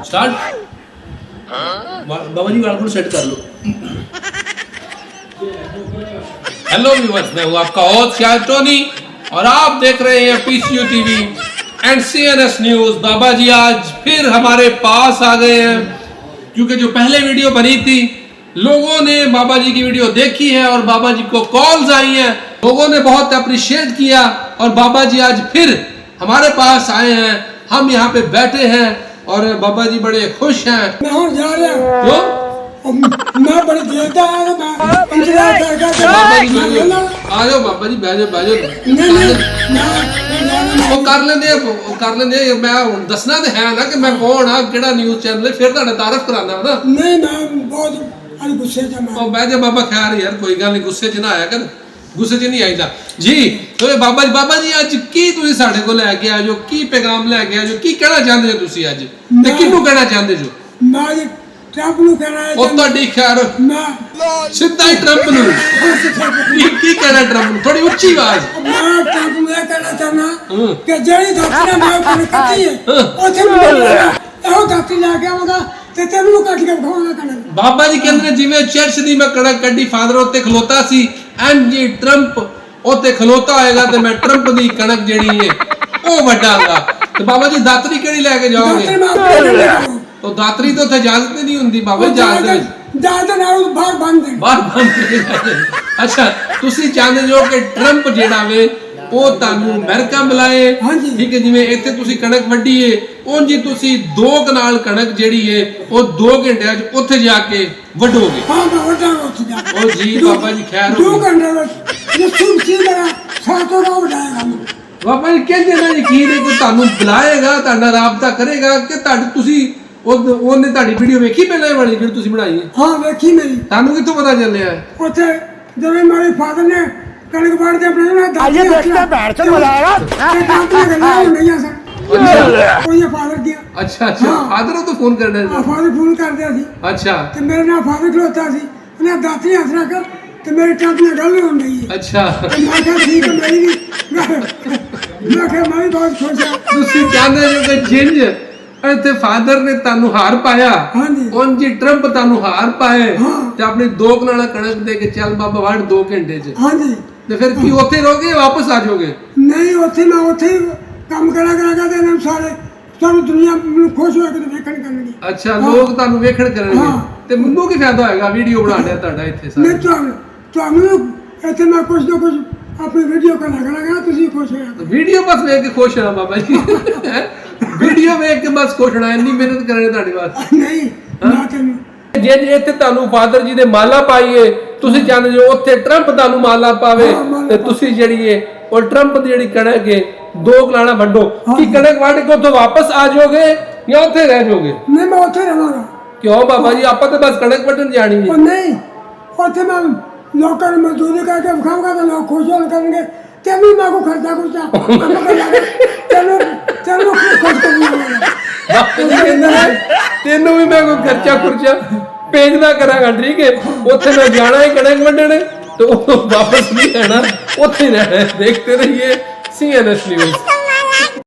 Start बाबा जी वाल को set कर लो। हेलो व्यूअर्स, मैं हूं आपका होस्ट शायद टोनी और आप देख रहे हैं PCU TV and CNS news. Baba ji आज फिर हमारे पास आ गए हैं क्योंकि जो पहले वीडियो बनी थी लोगों ने बाबा जी की वीडियो देखी है और बाबा जी को कॉल्स आई हैं, लोगों ने बहुत अप्रिशिएट किया और बाबा जी आज फिर हमारे पास आए हैं। हम यहाँ पे बैठे हैं और बाबा जी बड़े खुश हैं। मैं जा रहा हूं। क्यों? मैं बड़ी देरता है मैं इंतजार कर कर आ जाओ बाबा जी, बैठ जाओ। वो कर लेंदे मैं हुण दसना ते है ना कि मैं कौन हां, केड़ा न्यूज़ चैनल है, फिर तुहाडा तारफ कराना है ना। नहीं मैं बहुत आज गुस्से च मैं। ओ बैठ जा बाबा, खैर यार कोई गल नहीं, गुस्से च ना आया कर, गुस्से च नहीं आईदा जी। तो बाबा जी ਅੱਜ ਕੀ ਤੁਸੀਂ ਸਾਡੇ ਕੋਲ ਲੈ ਕੇ ਆਏ ਜੋ, ਕੀ ਪੈਗਾਮ ਲੈ ਕੇ ਆਏ ਜੋ, ਕੀ ਕਹਿਣਾ ਚਾਹੁੰਦੇ ਹੋ ਤੁਸੀਂ ਅੱਜ ਤੇ ਕਿਹਨੂੰ ਕਹਿਣਾ ਚਾਹੁੰਦੇ ਜੋ? ਮੈਂ ट्रंप ਨੂੰ ਕਹਿਣਾ ਹੈ ਉਹ ਤੁਹਾਡੀ ਖੈਰ ਮੈਂ ਸਿੱਧਾ ਹੀ ਟਰੰਪ ਨੂੰ ਕੀ ਕਹਿਣਾ ਟਰੰਪ ਨੂੰ, ਥੋੜੀ ਉੱਚੀ ਆਵਾਜ਼। ਮੈਂ ਟਰੰਪ ਨੂੰ ਇਹ ਕਹਿਣਾ ਚਾਹਨਾ ਕਿ ਜਿਹੜੀ ਧਰਤੀ ਮੈਂ ਉੱਪਰ ਕੱਟੀ ਹੈ ਉੱਥੇ ਮੈਂ ਇਹੋ ਧਰਤੀ ਲੈ ਕੇ ਆਵਾਂਗਾ ਤੇ ਤੈਨੂੰ ਕੱਟ ਕੇ ਖਾਵਾਂਗਾ ਕਣਕ। ਬਾਬਾ ਜੀ ਕਹਿੰਦੇ ਨੇ ਜਿਵੇਂ ਚਰਚ ਦੀ ਮੈਂ ਕਣਕ ਕੱਢੀ, ਫਾਦਰ ਉੱਤੇ ਖਲੋਤਾ ਸੀ, ਐਂਡ ਜੀ ਟਰੰਪ ਉੱਤੇ ਖਲੋਤਾ ਹੋਏਗਾ ਤੇ ਮੈਂ ਟਰੰਪ ਦੀ ਕਣਕ ਜਿਹੜੀ ਹੈ ਉਹ ਵੱਢਾਂਗਾ। ਤੇ ਬਾਬਾ ਜੀ ਦਾਤਰੀ ਕਿਹੜੀ ਲੈ ਕੇ ਜਾਓਗੇ? तो दातरी तो इजाजत नहीं होंगी बाबा, इजाजत ਨਾਲ ਬਾਹਰ ਬੰਦ। अच्छा ਤੁਸੀਂ ਚਾਹੁੰਦੇ ਜੋ ਕਿ ਟਰੰਪ ਜਿਹੜਾ ਵੇ ਉਹ ਤੁਹਾਨੂੰ ਅਮਰੀਕਾ ਮਿਲਾਏ, ਠੀਕ ਹੈ? ਜਿਵੇਂ ਇੱਥੇ ਤੁਸੀਂ ਕਣਕ ਵੱਢੀ ਏ ਉਂਝ ਹੀ ਤੁਸੀਂ 2 ਕਨਾਲ ਕਣਕ ਜਿਹੜੀ ਏ ਉਹ 2 ਘੰਟਿਆਂ 'ਚ ਉੱਥੇ ਜਾ ਕੇ ਵੱਢੋਗੇ। ਹਾਂ ਮੈਂ ਵੱਢਾਂਗਾ ਉੱਥੇ ਜਾ ਕੇ। ਉਹ ਜੀ ਬਾਬਾ ਜੀ ਖੈਰ 2 ਘੰਟੇ ਵਿੱਚ ਜੇ ਸੁਣਸੀ ਮੇਰਾ ਸਾਤੋਂ ਨਾ ਵਢਾਏਗਾ। ਬਾਬਾ ਜੀ ਕਹਿੰਦੇ ਨਾ ਯਕੀਨ ਹੈ ਕਿ ਤੁਹਾਨੂੰ ਬੁਲਾਏਗਾ, ਤੁਹਾਡਾ ਰਾਬਤਾ ਕਰੇਗਾ ਕਿ ਤੁਸੀਂ ਉਹਨੇ ਤੁਹਾਡੀ ਵੀਡੀਓ ਵੇਖੀ ਪਹਿਲਾਂ ਵਾਲੀ ਜਿਹੜੀ ਤੁਸੀਂ ਬਣਾਈ ਹੈ? ਹਾਂ ਵੇਖੀ ਮੇਰੀ। ਤੁਹਾਨੂੰ ਕਿੱਥੋਂ ਪਤਾ ਚੱਲਿਆ? ਉੱਥੇ ਜਿਵੇਂ ਮੇਰੇ ਫਾਦਰ ਨੇ ਕਣਕ ਵਾੜਦੇ ਆਪਣੇ ਨਾਲ ਦਾਦੀ ਦੇਖਦਾ ਬੈਠ ਕੇ ਮਜ਼ਾ ਆਇਆ ਤੇ ਦਾਦੀ ਗੱਲਾਂ ਨਹੀਂ ਆ ਸਰ। ਉਹ ਫਾਦਰ ਦੀ। ਅੱਛਾ ਫਾਦਰ ਉਹ ਤੋਂ ਫੋਨ ਕਰਦਾ ਸੀ? ਫਾਦਰ ਫੋਨ ਕਰਦੇ ਸੀ। ਅੱਛਾ ਤੇ ਮੇਰੇ ਨਾਲ ਫਾਦਰ ਖਲੋਤਾ ਸੀ, ਉਹਨੇ ਦਾਦੀ ਹੱਥ ਰੱਖ ਤੇ ਮੇਰੇ ਟੱਪ ਨਾਲ ਗੱਲ ਹੋਣ ਰਹੀ ਹੈ। ਅੱਛਾ ਮੈਂ ਕਿਹਾ ਠੀਕ ਹੈ, ਮੇਰੀ ਵੀ ਮੈਂ ਕਿਹਾ ਮੈਂ ਵੀ ਬਹੁਤ ਖੁਸ਼ ਹਾਂ। ਤੁਸੀਂ ਚਾਹੁੰਦੇ ਹੋ ਕਿ ਜਿੰਜ ਇੱਥੇ ਫਾਦਰ ਨੇ ਤੁਹਾਨੂੰ ਹਾਰ ਪਾਇਆ ਉਂਝ ਟਰੰਪ ਤੁਹਾਨੂੰ ਹਾਰ ਪਾਏ ਤੇ ਆਪਣੀ 2 ਕਨਾਲਾਂ ਕਣਕ ਦੇ ਕੇ ਚੱਲ ਬਾਬਾ ਵੱਢ 2 ਘੰਟੇ 'ਚ। ਹਾਂਜੀ ਤੇ ਫਿਰ ਕੀ ਉੱਥੇ ਰਹੋਗੇ ਵਾਪਸ ਆ ਜਾਓਗੇ? ਨਹੀਂ ਉੱਥੇ ਮੈਂ ਉੱਥੇ ਕੰਮ ਕਰਾਂਗਾ ਤੇ ਇਹਨਾਂ ਸਾਰੀ ਦੁਨੀਆ ਮੈਨੂੰ ਖੁਸ਼ ਹੋ ਕੇ ਵੇਖਣ ਕਰਨਗੇ। ਅੱਛਾ ਲੋਕ ਤੁਹਾਨੂੰ ਵੇਖਣ ਕਰਨਗੇ ਤੇ ਮੈਨੂੰ ਕੀ ਫਾਇਦਾ ਹੋਏਗਾ ਵੀਡੀਓ ਬਣਾ ਲਿਆ ਤੁਹਾਡਾ ਇੱਥੇ ਸਾਰਾ? ਨਹੀਂ ਤੁਹਾਨੂੰ ਇੱਥੇ ਮੈਂ ਕੁਝ ਨਾ ਕੁਝ ਆਪਣੀ ਵੀਡੀਓ ਕਰਾਂਗਾ, ਤੁਸੀਂ ਖੁਸ਼ ਹੋਇਆ। ਵੀਡੀਓ ਬਸ ਵੇਖ ਕੇ ਖੁਸ਼ ਹੋਣਾ ਬਾਬਾ ਜੀ, ਵੀਡੀਓ ਵੇਖ ਕੇ ਬਸ ਖੁਸ਼ ਹੋਣਾ, ਇੰਨੀ ਮਿਹਨਤ ਕਰਨੀ ਤੁਹਾਡੀ ਵਾਸਤੇ ਨਹੀਂ ਨਾ ਤੈਨੂੰ। ਜੇ ਇੱਥੇ ਤੁਹਾਨੂੰ ਫਾਦਰ ਜੀ ਦੇ ਮਾਲਾ ਪਾਈਏ, ਤੁਸੀਂ ਚਾਹੁੰਦੇ ਹੋ ਉੱਥੇ ਟਰੰਪ ਤੁਹਾਨੂੰ ਮਾਲਾ ਪਾਵੇ ਤੇ ਤੁਸੀਂ ਜਿਹੜੀ ਏ ਉਹ ਟਰੰਪ ਦੀ ਜਿਹੜੀ ਕਣਕ ਏ 2 ਕਨਾਲਾਂ ਵੱਢੋ। ਕੀ ਕਣਕ ਵੱਢ ਕੇ ਉੱਥੋਂ ਵਾਪਸ ਆ ਜਾਓਗੇ ਜਾਂ ਉੱਥੇ ਰਹਿ ਜਾਓਗੇ? ਨਹੀਂ ਮੈਂ ਉੱਥੇ ਰਹਾਂਗਾ। ਕਿਉਂ ਬਾਬਾ ਜੀ, ਆਪਾਂ ਤਾਂ ਬਸ ਕਣਕ ਵੱਢਣ ਜਾਣੀ ਹੈ। ਨਹੀਂ ਉੱਥੇ ਮੈਂ ਲੋਕਾਂ ਨੂੰ ਮਜ਼ਦੂਰੀ ਕਰਕੇ ਵਿਖਾਵਾਂਗਾ ਤਾਂ ਲੋਕ ਖੁਸ਼ ਹੋਣ ਕਰਨਗੇ। ਤੈਨੂੰ ਮੈਂ ਕੋ ਖਰਚਾ ਤੈਨੂੰ ਖੁਸ਼ ਕਰੂੰਗਾ। ਤੈਨੂੰ ਵੀ ਮੈਂ ਕੋਈ ਖਰਚਾ ਭੇਜਦਾ ਕਰਾਂਗਾ, ਠੀਕ ਹੈ? ਉੱਥੇ ਮੈਂ ਜਾਣਾ ਹੈ ਕਣਕ ਵੱਢਣ ਤੇ ਉਹ ਵਾਪਸ ਨਹੀਂ ਆਣਾ, ਉੱਥੇ ਰਹਿਣਾ। ਦੇਖते रहिए सीएनएस न्यूज।